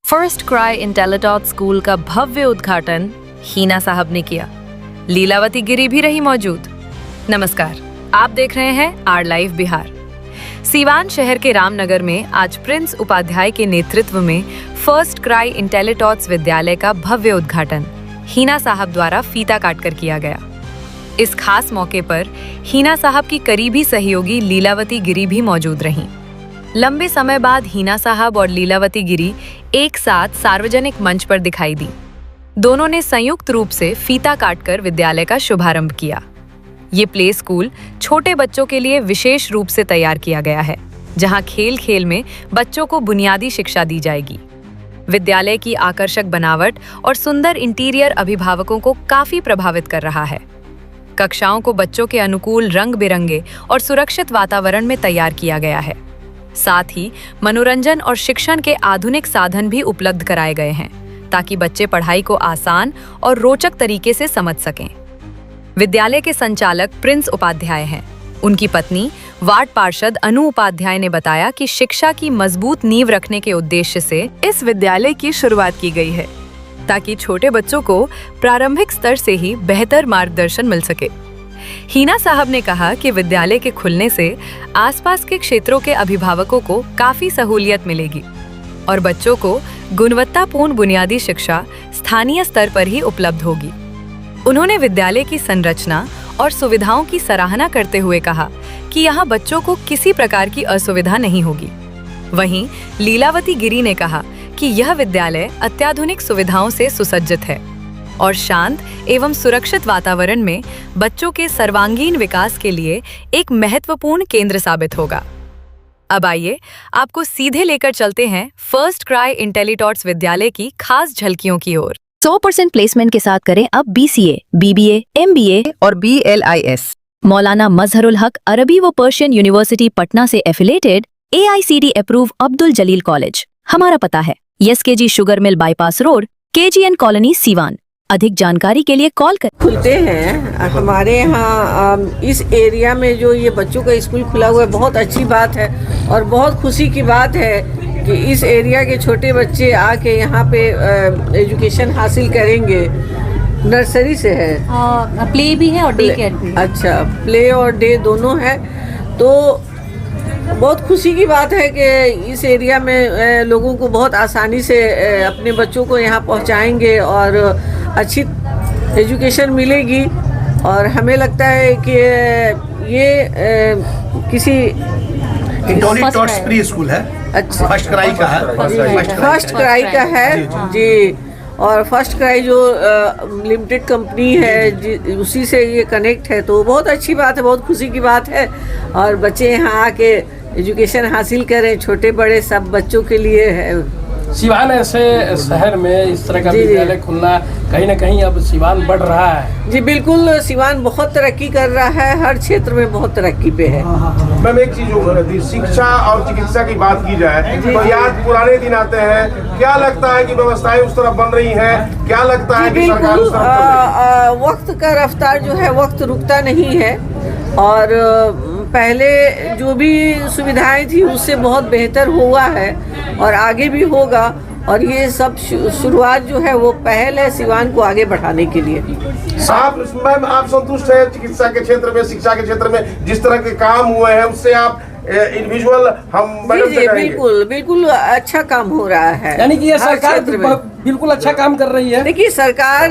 First cry इंटेलिटॉट school का भव्य उद्घाटन हीना साहब ने किया। लीलावती गिरी भी रही मौजूद। नमस्कार, आप देख रहे हैं आर लाइव बिहार। सीवान शहर के रामनगर में आज प्रिंस उपाध्याय के नेतृत्व में फर्स्ट क्राई इंटेलिटॉट्स विद्यालय का भव्य उद्घाटन हीना साहब द्वारा फीता काटकर किया गया। इस खास मौके पर हीना साहब की करीबी सहयोगी लीलावती गिरी भी मौजूद रहीं। लंबे समय बाद हीना साहब और लीलावती गिरी एक साथ सार्वजनिक मंच पर दिखाई दी। दोनों ने संयुक्त रूप से फीता काटकर विद्यालय का शुभारंभ किया। ये प्ले स्कूल छोटे बच्चों के लिए विशेष रूप से तैयार किया गया है, जहां खेल खेल में बच्चों को बुनियादी शिक्षा दी जाएगी। विद्यालय की आकर्षक बनावट और सुंदर इंटीरियर अभिभावकों को काफी प्रभावित कर रहा है। कक्षाओं को बच्चों के अनुकूल रंग बिरंगे और सुरक्षित वातावरण में तैयार किया गया है। साथ ही मनोरंजन और शिक्षण के आधुनिक साधन भी उपलब्ध कराए गए हैं, ताकि बच्चे पढ़ाई को आसान और रोचक तरीके से समझ सकें। विद्यालय के संचालक प्रिंस उपाध्याय हैं। उनकी पत्नी वार्ड पार्षद अनु उपाध्याय ने बताया कि शिक्षा की मजबूत नींव रखने के उद्देश्य से इस विद्यालय की शुरुआत की गई है, ताकि छोटे बच्चों को प्रारंभिक स्तर से ही बेहतर मार्गदर्शन मिल सके। हीना साहब ने कहा कि विद्यालय के खुलने से आसपास के क्षेत्रों के अभिभावकों को काफी सहूलियत मिलेगी और बच्चों को गुणवत्तापूर्ण बुनियादी शिक्षा स्थानीय स्तर पर ही उपलब्ध होगी। उन्होंने विद्यालय की संरचना और सुविधाओं की सराहना करते हुए कहा कि यहाँ बच्चों को किसी प्रकार की असुविधा नहीं होगी। वहीं लीलावती गिरी ने कहा कि यह विद्यालय अत्याधुनिक सुविधाओं से सुसज्जित है और शांत एवं सुरक्षित वातावरण में बच्चों के सर्वांगीण विकास के लिए एक महत्वपूर्ण केंद्र साबित होगा। अब आइए आपको सीधे लेकर चलते हैं फर्स्ट क्राई इंटेलिटॉट्स विद्यालय की खास झलकियों की ओर। 100% प्लेसमेंट के साथ करें अब BCA, BBA, MBA और BLIS। मौलाना मजहरुल हक अरबी व पर्शियन यूनिवर्सिटी पटना से एफिलेटेड AICTE अप्रूव अब्दुल जलील कॉलेज। हमारा पता है SKG sugar mill bypass road, KGN colony, Siwan. अधिक जानकारी के लिए कॉल कर। खुलते हैं हमारे यहाँ इस एरिया में जो ये बच्चों का स्कूल खुला हुआ है, बहुत अच्छी बात है और बहुत खुशी की बात है कि इस एरिया के छोटे बच्चे आके यहाँ पे एजुकेशन हासिल करेंगे। नर्सरी से है, प्ले भी है और डे केयर भी। अच्छा, प्ले और डे दोनों है। तो बहुत खुशी की बात है कि इस एरिया में लोगों को बहुत आसानी से अपने बच्चों को यहाँ पहुँचाएंगे और अच्छी एजुकेशन मिलेगी। और हमें लगता है कि ये किसी इंटेलिटॉट्स प्री स्कूल है। अच्छा, फर्स्ट क्राई का है। फर्स्ट क्राई का है जी। और फर्स्ट क्राई जो लिमिटेड कंपनी है उसी से ये कनेक्ट है, तो बहुत अच्छी बात है, बहुत खुशी की बात है। और बच्चे यहाँ आके एजुकेशन हासिल करें, छोटे बड़े सब बच्चों के लिए है। सीवान ऐसे शहर में इस तरह का विद्यालय खुलना कहीं ना कहीं अब सीवान बढ़ रहा है। जी बिल्कुल, सीवान बहुत तरक्की कर रहा है, हर क्षेत्र में बहुत तरक्की पे है। मैम एक चीज, शिक्षा और चिकित्सा की बात की जाए तो याद पुराने दिन आते हैं। क्या लगता है कि व्यवस्थाएं उस तरफ बन रही हैं? क्या लगता है कि सरकार उस तरफ वक्त का रफ्तार जो है, वक्त रुकता नहीं है और पहले जो भी सुविधाएं थी उससे बहुत बेहतर हुआ है और आगे भी होगा। और ये सब शुरुआत जो है वो पहल है सीवान को आगे बढ़ाने के लिए। मैम आप संतुष्ट हैं चिकित्सा के क्षेत्र में, शिक्षा के क्षेत्र में जिस तरह के काम हुए हैं उससे? आप इंडिविजुअल हम बिल्कुल बिल्कुल अच्छा काम हो रहा है। यानी कि ये सरकार बिल्कुल अच्छा काम कर रही है। देखिए, सरकार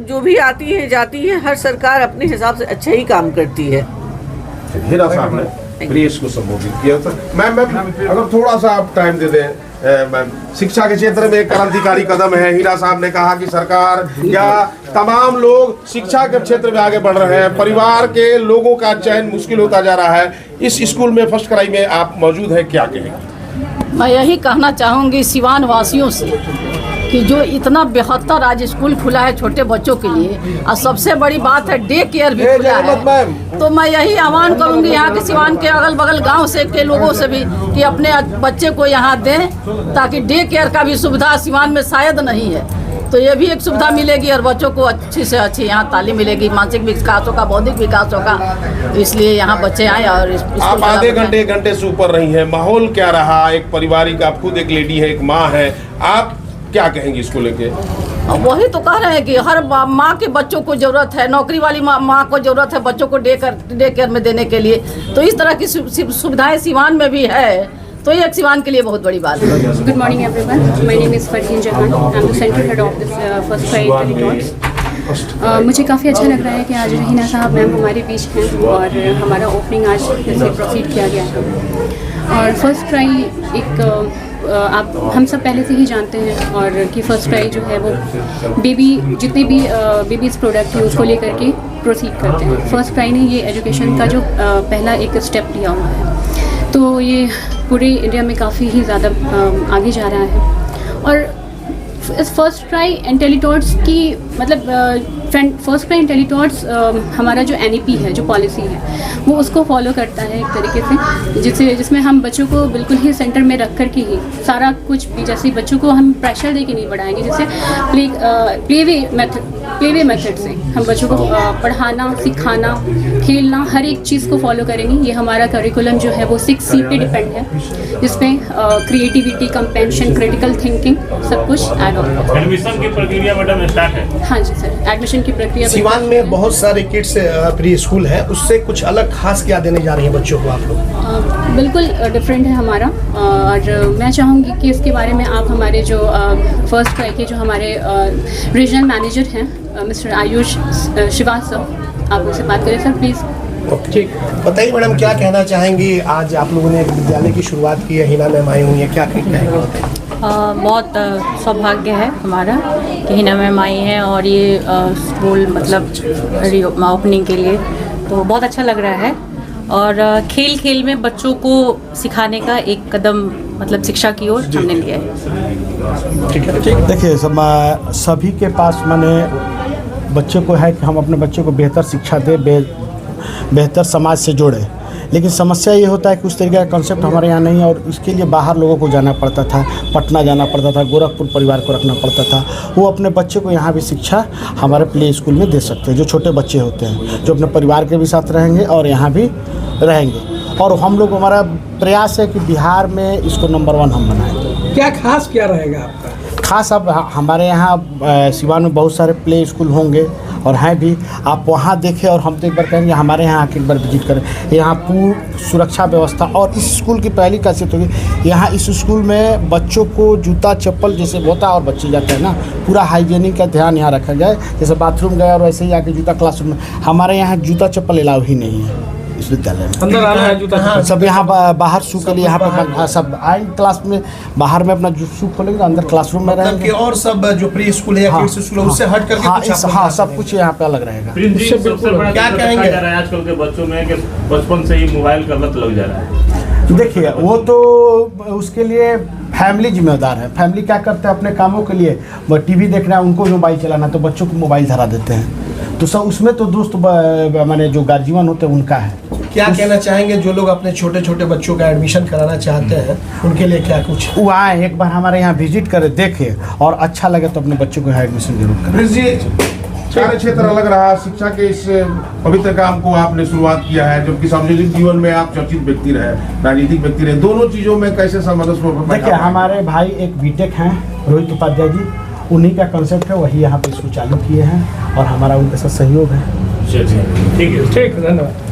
जो भी आती है जाती है, हर सरकार अपने हिसाब से अच्छा ही काम करती है। हीना साहब ने प्रेस को संबोधित किया था। मैम अगर थोड़ा सा आप टाइम दे दें। मैम शिक्षा के क्षेत्र में एक क्रांतिकारी कदम है। हीना साहब ने कहा कि सरकार या तमाम लोग शिक्षा के क्षेत्र में आगे बढ़ रहे हैं, परिवार के लोगों का चयन मुश्किल होता जा रहा है। इस स्कूल में फर्स्ट क्राई में आप मौजूद हैं, क्या कहेंगे? मैं यही कहना चाहूँगी सीवान वासियों से कि जो इतना बेहतर आज स्कूल खुला है छोटे बच्चों के लिए, और सबसे बड़ी बात है डे केयर भी खुला है, तो मैं यही आह्वान करूंगी यहाँ के सीवान के अगल बगल गांव से के लोगों से भी कि अपने बच्चे को यहाँ दें, ताकि डे केयर का भी सुविधा सीवान में शायद नहीं है। तो ये भी एक सुविधा मिलेगी और बच्चों को अच्छी से अच्छी यहाँ तालीम मिलेगी, मानसिक विकास होगा, बौद्धिक विकास होगा। तो इसलिए यहाँ बच्चे आए और आप आधे घंटे 1 घंटे से ऊपर रही हैं, माहौल क्या रहा? एक पारिवारिक, आप खुद एक लेडी है, एक माँ है, आप क्या कहेंगी इसको लेके? वही तो कह रहे हैं कि हर माँ के बच्चों को जरूरत है, नौकरी वाली माँ को जरूरत है बच्चों को डे केयर में देने के लिए। तो इस तरह की सुविधाएं सीवान में भी है, तो ये एक सीवान के लिए बहुत बड़ी बात है। Good morning everyone. My name is Farheen Jahan. I'm the central head of this first try Teletalks. मुझे काफ़ी अच्छा लग रहा है कि आज रहीना साहब मैम हमारे बीच हैं और हमारा ओपनिंग आज जैसे प्रोसीड किया गया है। और फर्स्ट ट्राई एक आप हम सब पहले से ही जानते हैं और कि फ़र्स्ट ट्राई जो है वो बेबी जितने भी बेबीज़ प्रोडक्ट हैं उसको लेकर के प्रोसीड करते हैं। फर्स्ट ट्राई ने ये एजुकेशन का जो पहला एक स्टेप लिया हुआ है, तो ये पूरे इंडिया में काफ़ी ही ज़्यादा आगे जा रहा है। और इस फर्स्ट ट्राई इंटेलीटॉट्स की मतलब फर्स्ट ट्राई इंटेलीटॉट्स हमारा जो NEP है, जो पॉलिसी है, वो उसको फॉलो करता है एक तरीके से, जिसमें हम बच्चों को बिल्कुल ही सेंटर में रख कर के ही सारा कुछ भी, जैसे बच्चों को हम प्रेशर दे के नहीं बढ़ाएंगे, जैसे प्लेवे मेथड से हम बच्चों को पढ़ाना, सिखाना, खेलना, हर एक चीज़ को फॉलो करेंगे। ये हमारा करिकुलम जो है वो 6C पे डिपेंड है, जिसमें क्रिएटिविटी, कंपेंशन, क्रिटिकल थिंकिंग सब कुछ ऐड होगा। एडमिशन की प्रक्रिया मैडम स्टार्ट है? हाँ जी सर, एडमिशन की प्रक्रिया सीवान में बहुत सारे किड्स प्री स्कूल है, उससे कुछ अलग खास क्या देने जा रही हैं बच्चों को आप लोग? बिल्कुल डिफरेंट है हमारा, और मैं चाहूँगी कि इसके बारे में आप हमारे जो फर्स्ट ट्राई के जो हमारे रीजनल मैनेजर हैं मिस्टर आयुष श्रीवास्तव, आप उनसे बात करें सर प्लीज़। ठीक, बताइए मैडम क्या कहना चाहेंगी? आज आप लोगों ने एक विद्यालय की शुरुआत की है, हिना मैम आई हुई है, क्या कहना है? बहुत सौभाग्य है हमारा कि हिना मैम आई हैं और ये स्कूल मतलब ओपनिंग के लिए, तो बहुत अच्छा लग रहा है। और खेल खेल में बच्चों को सिखाने का एक कदम मतलब शिक्षा की ओर हमने लिया है। ठीक है, देखिए सभी के पास मैंने बच्चों को है कि हम अपने बच्चों को बेहतर शिक्षा दें, बेहतर समाज से जोड़ें, लेकिन समस्या ये होता है कि उस तरीके का कॉन्सेप्ट हमारे यहाँ नहीं है और इसके लिए बाहर लोगों को जाना पड़ता था, पटना जाना पड़ता था, गोरखपुर परिवार को रखना पड़ता था। वो अपने बच्चे को यहाँ भी शिक्षा हमारे प्ले स्कूल में दे सकते हैं, जो छोटे बच्चे होते हैं, जो अपने परिवार के भी साथ रहेंगे और यहाँ भी रहेंगे। और हम लोग, हमारा प्रयास है कि बिहार में इसको नंबर 1 हम बनाएं। क्या खास क्या रहेगा आपका? खास अब हमारे यहाँ सीवान में बहुत सारे प्ले स्कूल होंगे और हैं भी, आप वहाँ देखें और हम तो एक बार कहेंगे हमारे यहाँ आके एक बार विजिट करें। यहाँ पूरी सुरक्षा व्यवस्था, और इस स्कूल की पहली खासियत होगी यहाँ इस स्कूल में बच्चों को जूता चप्पल जैसे होता है और बच्चे जाते हैं ना, पूरा हाइजीनिक का ध्यान यहाँ रखा गया है। जैसे बाथरूम गए और वैसे ही आके जूता क्लासरूम में, हमारे यहाँ जूता चप्पल अलाउ ही नहीं है इस विद्यालय में। अंदर आना है जूता? हाँ, सब यहाँ बाहर शू के लिए यहाँ पे सब आए क्लास में, बाहर में अपना शू खोलेंगे, अंदर क्लासरूम में रहेंगे। और सब जो प्री स्कूल है या किड्स स्कूल है उससे हट करके हाँ सब कुछ यहाँ पे अलग रहेगा। क्या कहेंगे आजकल के बच्चों में कि बचपन से ही मोबाइल का लत लग जा रहा है? देखिए वो तो उसके लिए फैमिली जिम्मेदार है। फैमिली क्या करते हैं अपने कामों के लिए, वो टीवी देखना है, उनको मोबाइल चलाना, तो बच्चों को मोबाइल धरा देते हैं। तो सब उसमें तो दोस्त माने जो गार्जियन होते हैं उनका है। क्या कहना चाहेंगे जो लोग अपने छोटे छोटे बच्चों का एडमिशन कराना चाहते हैं, उनके लिए क्या कुछ? वो आए एक बार हमारे यहाँ विजिट करें, देखें और अच्छा लगे तो अपने बच्चों को यहाँ एडमिशन जरूर करें। कार्य क्षेत्र अलग रहा, शिक्षा के इस पवित्र काम को आपने शुरुआत किया है, जबकि सार्वजनिक जीवन में आप चर्चित व्यक्ति रहे, राजनीतिक व्यक्ति रहे, दोनों चीजों में कैसे सामंजस्य? देखिए हमारे भाई एक बीटेक हैं रोहित उपाध्याय जी, उन्हीं का कंसेप्ट है, वही यहाँ पे इसको चालू किए हैं और हमारा उनके साथ सहयोग है। ठीक है, ठीक, धन्यवाद।